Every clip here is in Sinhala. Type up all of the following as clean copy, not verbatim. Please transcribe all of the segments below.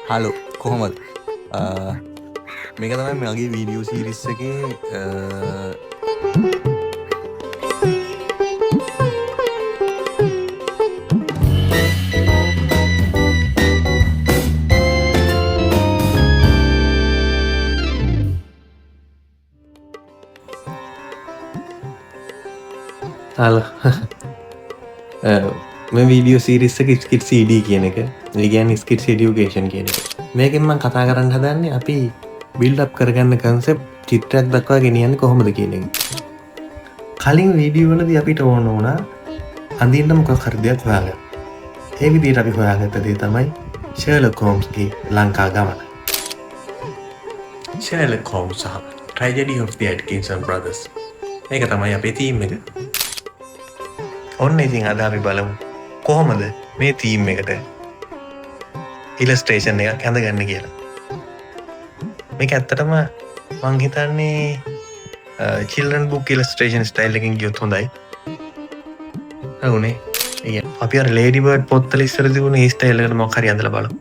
හලෝ කොහොමද මේක තමයි මගේ වීඩියෝ සීරිස් එකේ හලෝ මේ වීඩියෝ සීරිස් එක ස්කිට් CD කියන එක. ඒ කියන්නේ ස්කිට් එඩියුකේෂන් කියන එක. මේකෙන් මම කතා කරන්න හදන්නේ අපි බිල්ඩ් අප් කරගන්න කන්සෙප්ට් චිත්‍රයක් දක්වා ගෙනියන්නේ කොහොමද කියන එක. කලින් වීඩියෝ වලදී අපිට ඕන වුණා අඳින්න මොකක් හරි දෙයක් හොයාගන්න. ඒ විදිහට අපි හොයාගත්ත දේ තමයි ෂර්ලොක් හෝම්ස්ගේ ලංකා ගමන. ෂර්ලොක් හෝම්ස් සහ Tragedy of the Atkinson Brothers. මේක තමයි අපේ තීම් එක. ඔන්න ඉතින් අද අපි බලමු කොහොමද මේ තීම් එකට ඉලස්ට්‍රේෂන් එකක් ඇඳගන්න කියලා. මේක ඇත්තටම මං හිතන්නේ children book illustration style එකකින් ගියොත් හොඳයි. හවුනේ. අපි අර ලේඩි බර්ඩ් පොත්වල ඉස්සර තිබුණ ඒ ස්ටයිල් එකට මොකක් හරි ඇඳලා බලමු.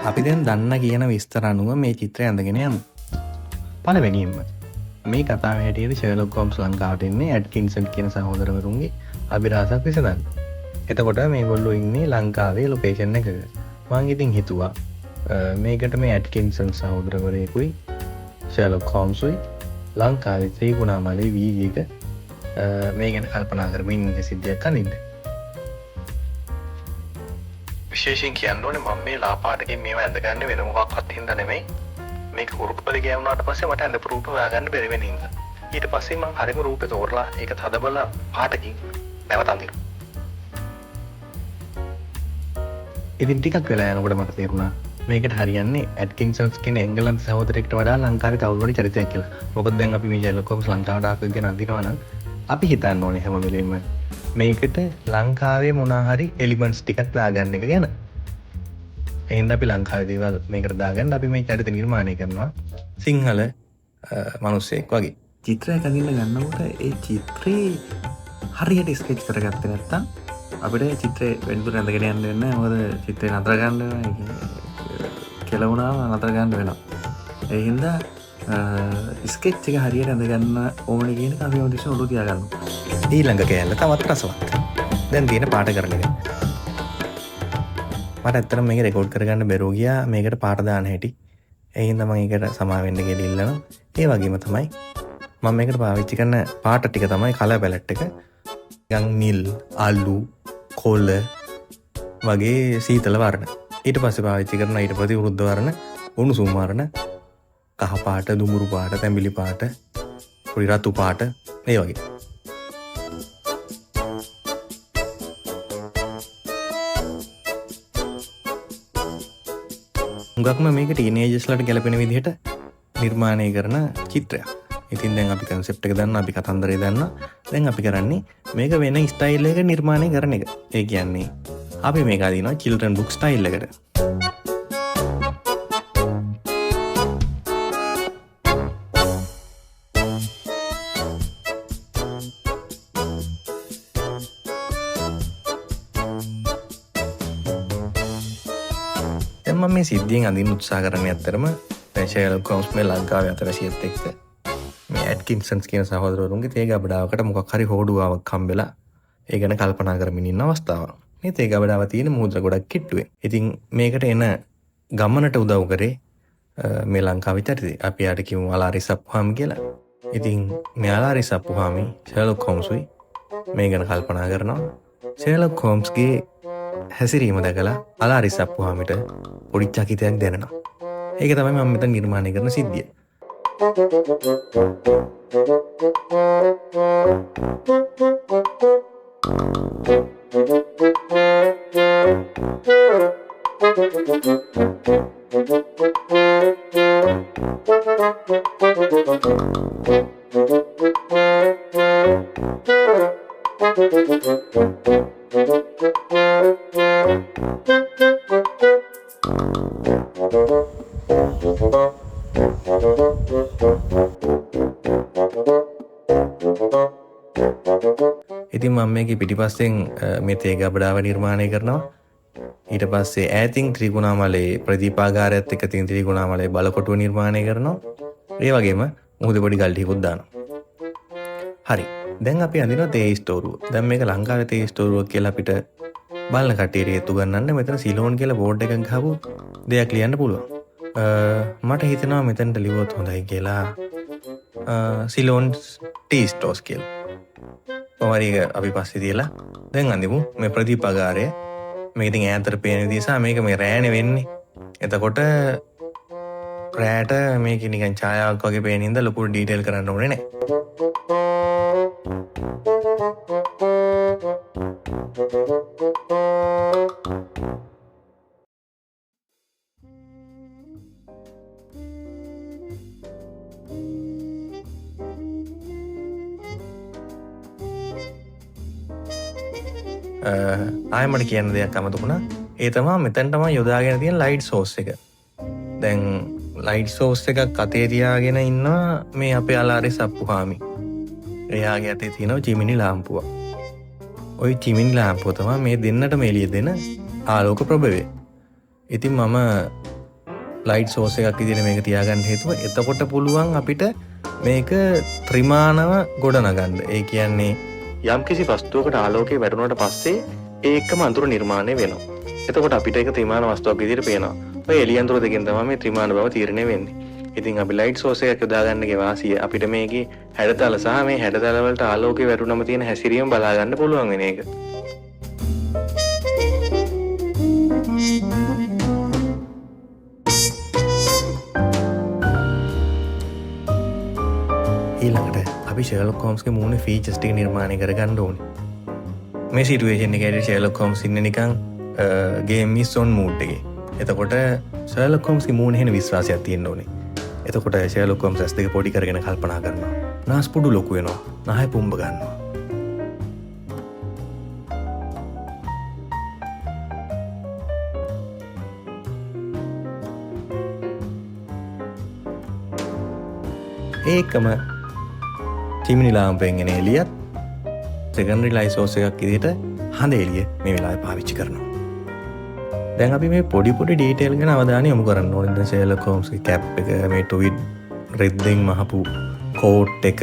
අපි දැන් දන්න කියන විස්තර අනුව මේ චිත්‍රය ඇඳගෙන යමු. පළවෙනියෙන්ම මේ කතාව හැටියට ෂර්ලොක් හෝම්ස් ලංකාවට එන්නේ ඇට්කින්සන් කියන සහෝදරවරුන්ගේ අභිරහසක් විසඳන්න. එතකොට මේගොල්ලෝ ඉන්නේ ලංකාවේ ලොකේෂන් එකක. මං ඉතින් හිතුවා මේකට මේ ඇට්කින්සන් සහෝදරවරයෙකුයි ෂර්ලොක් හෝම්ස්ුයි ලංකාවේ ත්‍රිකුණාමලේ වීදියේක මේ ගැන කල්පනා කරමින් ඉන්න සිද්ධියක් අනින්න. විශේෂයෙන් කියන්න ඕනේ මම මේ ලාපාටකින් මේව ඇඳගන්නේ වෙන මොකක්වත් හින්දා නෙමෙයි. මේක උරුප්පල ගෑවුනාට පස්සේ මට ඇඳපු රූප හොයාගන්න බැරි වෙන හින්දා. ඊට පස්සේ මම හරිම රූපේ තෝරලා ඒක තදබල පාටකින් නැවත අඳිනවා. ඉතින් ටිකක් වෙලා යනකොට මට තේරුණා මේකට හරියන්නේ ඇට්කින්සන්ස් කියන එංගලන්ත සහෝදරයෙක්ට වඩා ලංකාවේ කවුරුහරි චරිතයක් කියලා. මොකද දැන් අපි මේ ෂර්ලොක් හෝම්ස් ලංකාවට ආපු ගැන අඳිනවා නම් අපි හිතන්න ඕනේ හැම වෙලෙම මේකට ලංකාවේ මොනා හරි එලිමන්ට්ස් ටිකක් දාගන්න එක ගැන. එහෙනම් අපි ලංකාවේ දේවල් මේකට දාගන්න අපි මේ චරිත නිර්මාණය කරනවා සිංහල මිනිස්සෙක් වගේ. චිත්‍රයක් අඳින්න ගන්නකොට ඒ චිත්‍රේ හරියට ස්කෙච් කරගත්තේ නැත්තම් අපිට චිත්‍රේ වෙනතුර ඇඳගෙන යන්න වෙන්නේ නැහැ. මොකද චිත්‍රේ නතර ගන්න වෙනවා. කෙලවුණාම නතර ගන්න වෙනවා. ඒ හින්දා ස්කෙච් එක හරියට ඇඳගන්න ඕනේ කියන එක අපි ඔදිස්ස ඔලුව තියාගන්නවා. ඊළඟ කෑල්ල තවත් රසවත්. දැන් තියෙන පාට කරන එක. මට ඇත්තටම මේක රෙකෝඩ් කරගන්න බැරුව ගියා මේකට පාට දාන්න හැටි. ඒ හින්දා මම ඒකට සමා වෙන්න කියලා ඉල්ලනවා. ඒ වගේම තමයි මම මේකට පාවිච්චි කරන පාට ටික තමයි කලර් පැලට් එක. නිකන් නිල්, අලු, කොළ වගේ සීතල වර්ණ. ඊට පස්සේ පාවිච්චි කරන ඊට ප්‍රතිවිරුද්ධ වර්ණ, උණුසුම් වර්ණ, කහ පාට, දුමුරු පාට, තැඹිලි පාට, පොඩි රතු පාට මේ වගේ. හුඟක්ම මේක ටීනේජර්ස්ලට ගැලපෙන විදිහට නිර්මාණය කරන චිත්‍රයක්. ඉතින් දැන් අපි කන්සෙප්ට් එක දන්නා, අපි කතන්දරය දන්නා. දැන් අපි කරන්නේ මේක වෙන ස්ටයිල් එකක නිර්මාණය කරන එක. ඒ කියන්නේ අපි මේක අදිනවා children book style එකට. දැන් මම මේ සිද්ධියෙන් අඳින්න උත්සාහ කරන්නේ ඇත්තටම දැන් ෂර්ලොක් හෝම්ස් මේ ලංකාවේ අතරසියත් එක්ක මේ ඇට්කින්සන්ස් කියන සහෝදරවරුන්ගේ තේ ගබඩාවකට මොකක් හරි හෝඩුවාවක් හම්බෙලා ඒ ගැන කල්පනා කරමින් ඉන්න අවස්ථාවක්. මේ තේ ගබඩාව තියෙන මුහුදට ගොඩක් කිට්ටුවේ. ඉතින් මේකට එන ගමනට උදව් කරේ මේ ලංකාවේ චරිතය. අපි යාට කිව්ව අලාරිස් අප්පුහාමි කියලා. ඉතින් මේ අලාරිස් අප්පුහාමි ෂර්ලොක් හෝම්ස්ුයි මේ ගැන කල්පනා කරනවා. ෂර්ලොක් හෝම්ස්ගේ හැසිරීම දැකලා අලාරිස් අප්පුහාමිට පොඩි චකිතයක් දැනෙනවා. ඒක තමයි මම මෙතන නිර්මාණය කරන සිද්ධිය. ඉතින් මම මේකේ පිටිපස්සෙන් මේ තේ ගබඩාව නිර්මාණය කරනවා. ඊට පස්සේ ඈතින් ත්‍රිකුණාමලේ ප්‍රදීපාගාරයත් එක්ක තියෙන ත්‍රිකුණාමලේ බලකොටුව නිර්මාණය කරනවා. ඒ වගේම මුහුද පොඩි ගල් ටිකකුත් දානවා. හරි. දැන් අපි අඳිනවා තේ ස්ටෝරුව. දැන් මේක ලංකාවේ තේ ස්ටෝරුව කියලා අපිට බලන කට්ටියට හේතු ගන්නන්න මෙතන සිලෝන් කියලා බෝඩ් එකක් ගහපු දෙයක් ලියන්න පුළුවන්. මට හිතෙනවා මෙතනට ලිව්වොත් හොඳයි කියලා. සිලෝන් ටී ස්ටෝර්ස් කියලා. කොහොමරි අපි පස්සේ තියලා දැන් අඳිමු මේ ප්‍රදීපාගාරය. මේක ඉතින් ඈතට පේන නිසා මේක මේ රෑනේ වෙන්නේ. එතකොට රෑට මේක නිකන් ඡායාවක් වගේ පේන හින්දා ලොකු ඩීටේල් කරන්න ඕනේ නැහැ. ආයමට කියන්න දෙයක් අමතකුණා. ඒ තමා මෙතැන් තමයි යොදාගෙන තියෙන ලයිට් සෝස් එක. දැන් ලයිට් සෝස් එකක් අතේ තියාගෙන ඉන්නවා මේ අපේ අලාරේ සප්පුහාමි. එයාගේ අතේ තියෙනවා චිමිනි ලාම්පුව. ওই චිමිනි ලාම්පුව තමයි මේ දෙන්නටම එළිය දෙන ආලෝක ප්‍රභවය. ඉතින් මම ලයිට් සෝස් එකක් විදිහට මේක තියාගන්න හේතුව එතකොට පුළුවන් අපිට මේක ත්‍රිමානව ගොඩනගන්න. ඒ කියන්නේ යම්කිසි වස්තුවකට ආලෝකය වැටුණාට පස්සේ ඒකම අඳුර නිර්මාණය වෙනවා. එතකොට අපිට ඒක ත්‍රිමාන වස්තුවක් විදිහට පේනවා. ඔය එළිය අඳුර දෙකෙන් තමයි මේ ත්‍රිමාන බව තීරණය වෙන්නේ. ඉතින් අපි ලයිට් සෝස් එකක් යොදාගන්නගේ වාසිය අපිට මේකේ හැඩතල සහ මේ හැඩතල වලට ආලෝකය වැටුනම තියෙන හැසිරීම බලා ගන්න පුළුවන් වෙන එක. ඊළඟට අපි ෂර්ලොක් හෝම්ස්ගේ මූණේ ෆීචර්ස් ටික නිර්මාණය කරගන්න ඕනේ. මේ සිටුේෂන් එකේදී ෂර්ලොක් හෝම්ස් ඉන්නේ නිකන් ගේම් ඉස් ඔන් මූඩ් එකේ. එතකොට ෂර්ලොක් හෝම්ස්ගේ මූණේ එන විශ්වාසයක් තියෙන්න ඕනේ. එතකොට ෂර්ලොක් හෝම්ස් ඇස් දෙක පොඩි කරගෙන කල්පනා කරනවා. නාස්පුඩු ලොකු වෙනවා. නහය පුම්බ ගන්නවා. ඒකම චිමිනි ලාම්පුවෙන් එන එළියත් සෙකන්ඩරි ලයිට් සෝස් එකක් විදිහට හඳ එළිය මේ වෙලාවේ පාවිච්චි කරනවා. දැන් අපි මේ පොඩි ඩීටේල් ගැන අවධානය යොමු කරන්න ඕනේ. දැන් ෂර්ලොක් හෝම්ස්ගේ කැප් එක, මේ ටොවිඩ් රෙද්දෙන් මහපු කෝට් එක,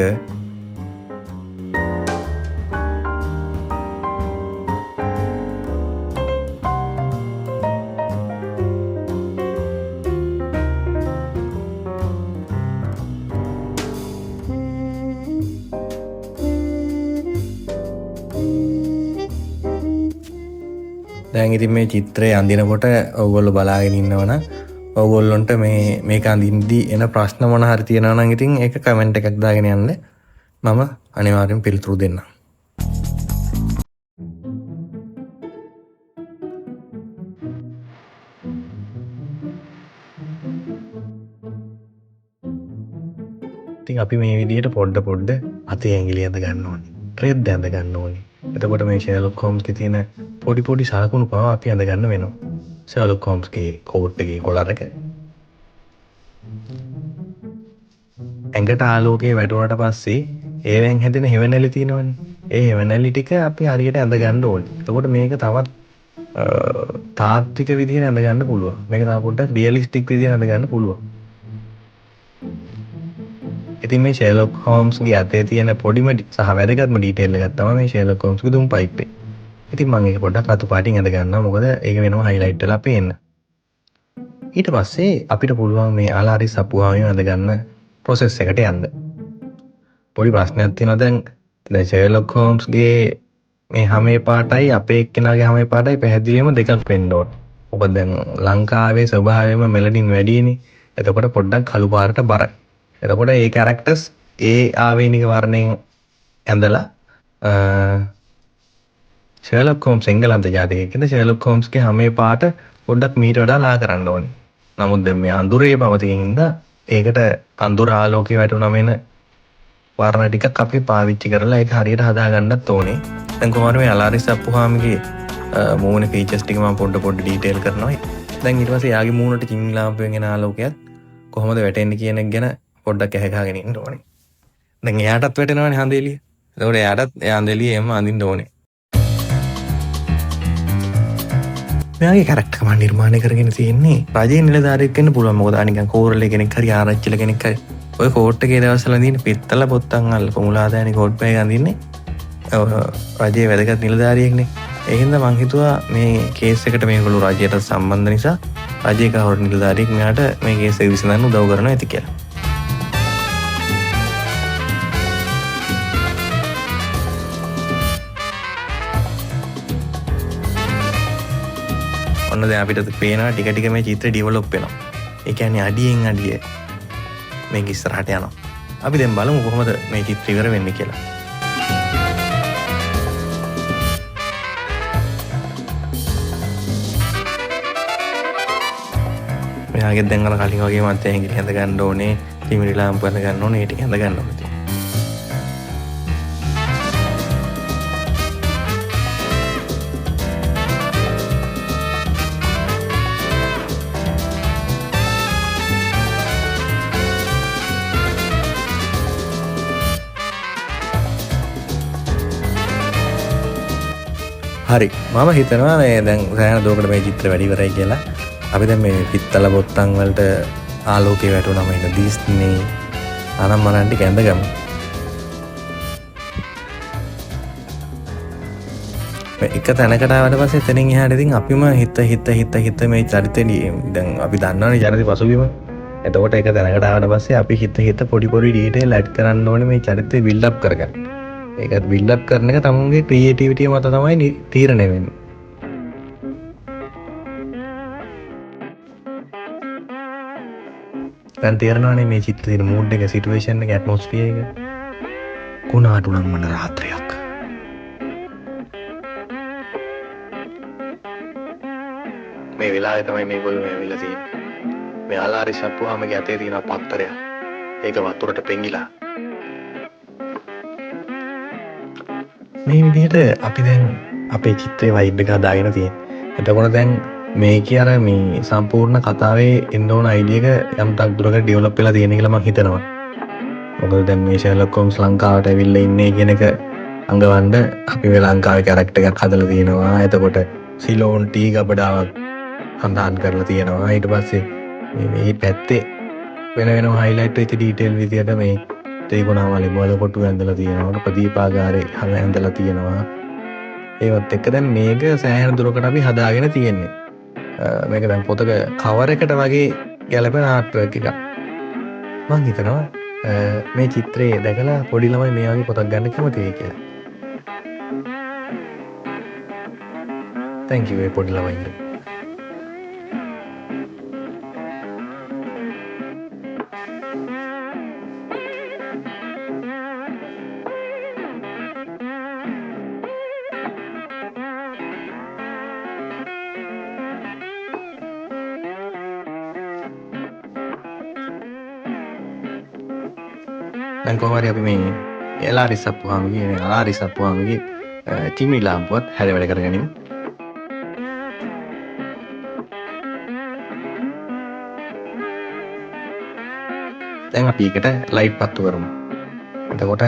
දැන් ඉතින් මේ චිත්‍රය අඳිනකොට ඔයගොල්ලෝ බලාගෙන ඉන්නවනම් ඔයගොල්ලොන්ට මේක අඳින්දී එන ප්‍රශ්න මොන හරි තියෙනවා නම් ඉතින් ඒක කමෙන්ට් එකක් දාගෙන යන්න. මම අනිවාර්යෙන් පිළිතුරු දෙන්නම්. ඉතින් අපි මේ විදිහට පොඩ අතේ ඇඟිලි ඇඳ ගන්න ඕනේ. රෙද්ද ඇඳ ගන්න ඕනේ. එතකොට මේ ෂර්ලොක් හෝම්ස්ගේ තියෙන පොඩි සලකුණු පවා අපි අඳ ගන්න වෙනවා. ෂර්ලොක් හෝම්ස්ගේ කෝට් එකේ කොලර් එක. ඇඟට ආලෝකය වැටුණාට පස්සේ ඒවෙන් හැදෙන හෙවණැලි තියෙනවනේ. ඒ හෙවණැලි ටික අපි හරියට අඳ ගන්න ඕනේ. එතකොට මේක තවත් තාත්වික විදිහට අඳ ගන්න පුළුවන්. මේක තව පොඩ්ඩක් රියලිස්ටික් විදිහට අඳ ගන්න පුළුවන්. ඉතින් මේ ෂර්ලොක් හෝම්ස්ගේ අතේ තියෙන පොඩිම සහ වැදගත්ම ඩීටේල් එකක් තමයි මේ ෂර්ලොක් හෝම්ස්ගේ දුම් පයිප් එක. ඉතින් මම ඒක පොඩ්ඩක් අතු පාටින් අඳ ගන්නවා. මොකද ඒක වෙනම හයිලයිට් වෙලා පේන්න. ඊට පස්සේ අපිට පුළුවන් මේ අලාරි සපුවාමිය අඳ ගන්න ප්‍රොසෙස් එකට යන්න. පොඩි ප්‍රශ්නයක් තියෙනවා. දැන් ෂර්ලොක් හෝම්ස්ගේ මේ හැමේ පාටයි අපේ එක්කෙනාගේ හැමේ පාටයි පැහැදිලිවම දෙකක් වෙන්න ඕන. මොකද දැන් ලංකාවේ ස්වභාවයෙන්ම මෙලඩින් වැඩිනේ. එතකොට පොඩ්ඩක් කළු පාරට බරයි. එතකොට ඒ කැරක්ටර්ස් ඒ ආවේනික වර්ණයෙන් ඇඳලා ෂර්ලොක් හෝම්ස් එංගලන්ත ජාතිකයෙක්ද ෂර්ලොක් හෝම්ස්ගේ හැමේ පාට පොඩ්ඩක් මීට වඩා ලා කරන්න ඕනේ. නමුත් දැන් මේ අඳුරේ පවතින හින්දා ඒකට අඳුර ආලෝකය වැටුනම එන වර්ණ ටිකක් අපි පාවිච්චි කරලා ඒක හරියට හදා ගන්නත් ඕනේ. දැන් කොහොමද මේ අලාරිස් අප්පුහාමිගේ මූණේ ෆීචර්ස් ටික මම පොඩ ඩීටේල් කරනවා. දැන් ඊට පස්සේ යාගේ මූණට චිමිනි ලාම්පුවෙන් එන ආලෝකයත් කොහොමද වැටෙන්නේ කියන එක ගැන පොඩ්ඩක් ඇහගාගෙන ඉන්න ඕනේ. දැන් එයාටත් වැටෙනවනේ හඳේලිය. ඒකෝට එයාටත් ඒ හඳේලිය එහෙම අඳින්න ඕනේ. මෙයාගේ කැරක්ටර් මම නිර්මාණය කරගෙන තියෙන්නේ රජයේ නිලධාරියෙක් වෙන්න පුළුවන්. මොකද අනිකන් කෝරළේ කෙනෙක් හරි ආරච්චිල කෙනෙක් හරි ඔය කෝට් එකේ දවස්වල දින පිත්තල පොත්තන් අල්ල මුලාදානි කෝට් බෑග් අඳින්නේ රජයේ වැදගත් නිලධාරියෙක්නේ. ඒ හින්දා මං හිතුවා මේ කේස් එකට මේගොල්ලෝ රජයට සම්බන්ධ නිසා රජයේ කවුරු නිලධාරියෙක් මෙයාට මේ කේස් එක විසඳන්න උදව් කරනවා ඇති කියලා. ඔන්න දැන් අපිට පේනවා ටික ටික මේ චිත්‍රය ඩෙවලොප් වෙනවා. ඒ කියන්නේ අඩියෙන් අඩිය මේක ඉස්සරහට යනවා. අපි දැන් බලමු කොහොමද මේ චිත්‍රය ඉවර වෙන්නේ කියලා. මෙයාගේ දැන් අර කලින් වගේ මත් ඇඟිලි හැඳ ගන්න ඕනේ, තිමිරි ලාම්පු හැඳ ගන්න ඕනේ, ඒ ටික හැඳ ගන්න ඕනේ. හරි මම හිතනවා මේ දැන් සෑහෙන දුරකට මේ චිත්‍ර වැඩි ඉවරයි කියලා. අපි දැන් මේ පිත්තල බොත්තම් වලට ආලෝකය වැටුනම ඉන්න දිස්නේ අනම්මනන් ටික ඇඳගමු. එක තැනකට ආවට පස්සේ එතනින් එහාට ඉතින් අපිම හිත මේ චරිතේ දැන් අපි දන්නවනේ චරිතේ පසුබිම. එතකොට එක තැනකට ආවට පස්සේ අපි හිත පොඩි ඩීටේල් ඇඩ් කරන්න ඕනේ මේ චරිතේ බිල්ඩ් අප් කරගන්න. ඒකත් බිල්ඩ් අප් කරන එක තමුන්ගේ ක්‍රියේටිවිටිය මත තමයි තීරණය වෙන්නේ. දැන් තේරෙනවනේ මේ චිත්‍රයේ මූඩ් එක, සිටුේෂන් එක, ඇට්මොස්ෆියර් එක. කුණාටු නම් මන රාත්‍රියක්. මේ වෙලාවේ තමයි මේගොල්ලෝ මේ ඇවිල්ලා තියෙන්නේ. මේ අලාරි සප්පුවාම ගැතේ තියෙන පත්තරය. ඒක වතුරට පෙඟිලා. මේ විදිහට අපි දැන් අපේ චිත්‍රයේ වයිබ් එක හදාගෙන තියෙනවා. එතකොට දැන් මේකේ අර මේ සම්පූර්ණ කතාවේ එන්න ඕන අයිඩියා එක යම් තාක් දුරකට ඩෙවලොප් වෙලා තියෙන කියලා මම හිතනවා. මොකද දැන් මේ ෂර්ලොක් හෝම්ස් ලංකාවට ඇවිල්ලා ඉන්නේ කියන එක අඟවන්න අපි මේ ලංකාවේ කැරක්ටර් එකක් හදලා තියෙනවා. එතකොට සිලෝන් ටී ගබඩාවක් සඳහන් කරලා තියෙනවා. ඊට පස්සේ මේ පැත්තේ වෙන හයිලයිට් වෙච්ච ඩීටේල් විදියට මේ තේගුණාවලේ මොළ කොටු ඇඳලා තියෙනවා. ප්‍රදීපාගාරේ හැම ඇඳලා තියෙනවා. ඒවත් එක්ක දැන් මේක සෑහෙන දුරකට අපි හදාගෙන තියෙන්නේ. මේක දැන් පොතක කවර් එකට වගේ ගැලපෙන ආර්ට් වර්ක් එකක්. මම හිතනවා මේ චිත්‍රයේ දැකලා පොඩි ළමයි මේ වගේ පොතක් ගන්න කැමති වෙයි කියලා. Thank you ඒ පොඩි ළමයින්ට. දැන් කොහොම හරි අපි මේ එලාරි සප්පුවාමගේ තිමිරි ලාම්පුවත් හැර වැඩ කරගනිමු. දැන් අපි එකට ලයිට් පත්තු කරමු. එතකොට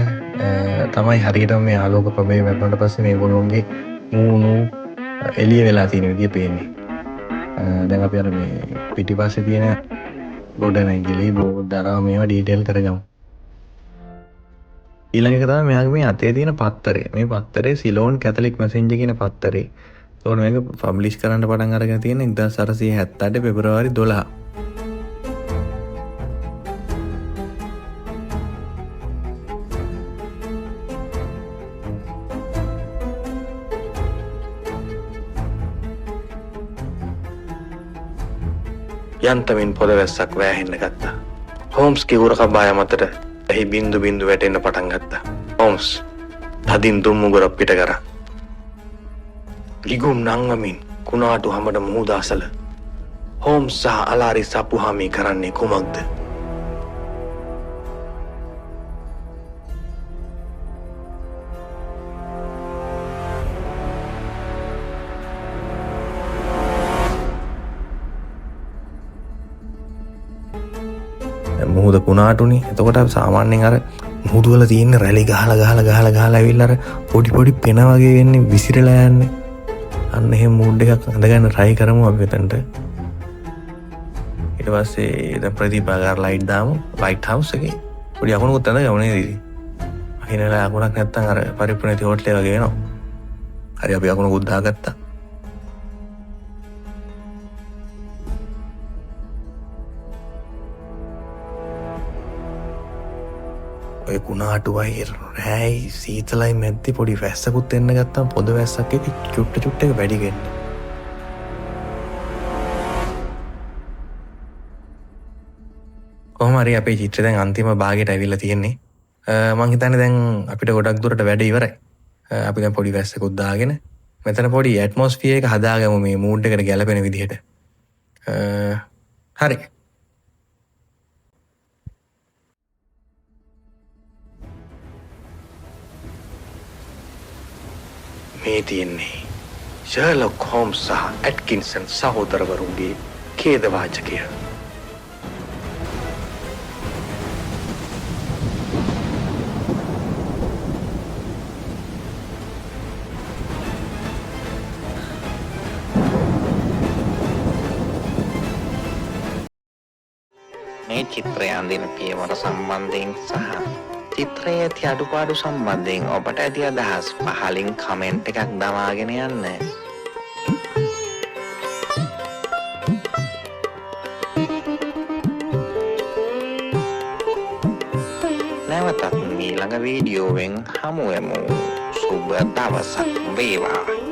තමයි හරියටම මේ ආලෝක ප්‍රභේය වැටුණාට පස්සේ මේගොල්ලෝගේ මූණු එළිය වෙලා තියෙන විදිය පේන්නේ. දැන් අපි අර මේ පිටිපස්සේ තියෙන ගොඩ නැගිලි බෝඩරා මේවා ඩීටේල් කරගමු. ඊළඟ එක තමයි මෙයාගේ මේ අතේ තියෙන පත්තරය. මේ පත්තරේ සිලෝන් කැතලික් මැසෙන්ජර් කියන පත්තරේ. ඒතකොට මේක පබ්ලිෂ් කරන්න පටන් අරගෙන තියෙන 1878 පෙබරවාරි 12. යන්තමින් පොද වැස්සක් වෑහෙන්න ගත්තා. හෝම්ස්ගේ උරකබාය මතට එහි බින්දු වැටෙන්න පටන් ගත්තා. හෝම්ස් තදින් දුම්මුගොරක් පිට කරා. ගිගුම් නංගමින් කුණාටු හැමද මුහුද අසල හෝම්ස් සහ අලාරි සපුහාමි කරන්නේ කුමක්ද? මුහුද කුණාටුනේ. එතකොට සාමාන්‍යයෙන් අර මුහුදු වල තියෙන රැලි ගහලා ඇවිල්ලා අර පොඩි පෙන වගේ වෙන්නේ විසිරලා යන්නේ. අන්න එහෙම මූඩ් එකක් හදගන්න try කරමු අපි මෙතනට. ඊට පස්සේ දැන් ප්‍රදීපාගාර ලයිට් දාමු. ලයිට් හවුස් එකේ පොඩි අකුණකුත් ඇඳගමු නේද ඉතින්. අහිනලා අකුණක් නැත්තම් අර පරිප්පු නැති හෝටලේ වගේ වෙනවා. හරි අපි අකුණකුත් දාගත්තා. ඔය කුණාටුවයි රෑයි සීතලයි මැද්දේ පොඩි වැස්සකුත් එන්න ගත්තම් පොද වැස්සක් එක චුට්ට එක වැඩි වෙන්න. කොහොම හරි අපේ චිත්‍රය දැන් අන්තිම භාගයට ඇවිල්ලා තියෙන්නේ. මං හිතන්නේ දැන් අපිට ගොඩක් දුරට වැඩ ඉවරයි. අපි දැන් පොඩි වැස්සකුත් දාගෙන මෙතන පොඩි ඇට්මොස්ෆියර් එක හදාගමු මේ මූඩ් එකට ගැලපෙන විදිහට. හරි. මේ තියෙන්නේ ෂර්ලොක් හෝම්ස් සහ ඇට්කින්සන් සහෝදරවරුන්ගේ ඛේදවාචකය. මේ චිත්‍රය අඳින පියවර සම්බන්ධයෙන් සහ චිත්‍රයේ ඇති අඩුපාඩු සම්බන්ධයෙන් ඔබට ඇති අදහස් පහලින් කමෙන්ට් එකක් දමාගෙන යන්න. නැවතත් ඊළඟ වීඩියෝවෙන් හමු වෙමු. සුබ දවසක් වේවා.